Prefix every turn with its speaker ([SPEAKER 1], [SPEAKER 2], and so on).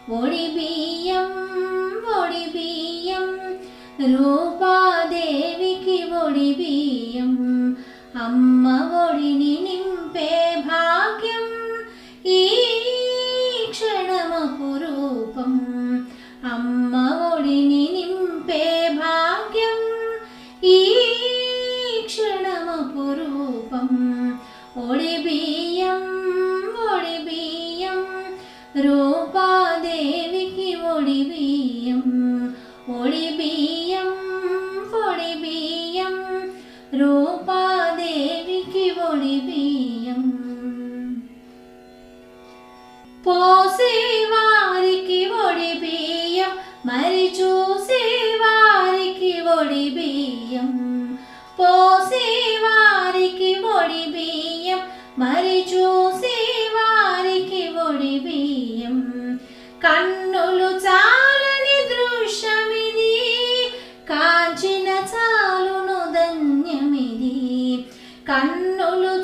[SPEAKER 1] ఒడి బియ్యం ఒడి బియ్యం రూపాదేవికి ఒడి బియ్యం అమ్మ ఒడిని నింపే భాగ్యం ఈ క్షణమపురూపం అమ్మ ఒడిని నింపే భాగ్యం ఈ క్షణమపురూపం ఒడి బియ్యం రూపాదేవికి ఒడి బియ్యం ఒడి బియ్యం రూపాదేవికి ఒడి బియ్యం పోసే వారికి ఒడి బియ్యం మరి చూసే వారికి ఒడి బియ్యం పోసే వారికి ఒడి బియ్యం మరి చూసే వారికి ఒడి బియ్యం కన్నులు చాలని దృశ్యమిది కాంచిన చాలును ధన్యమిది కన్నులు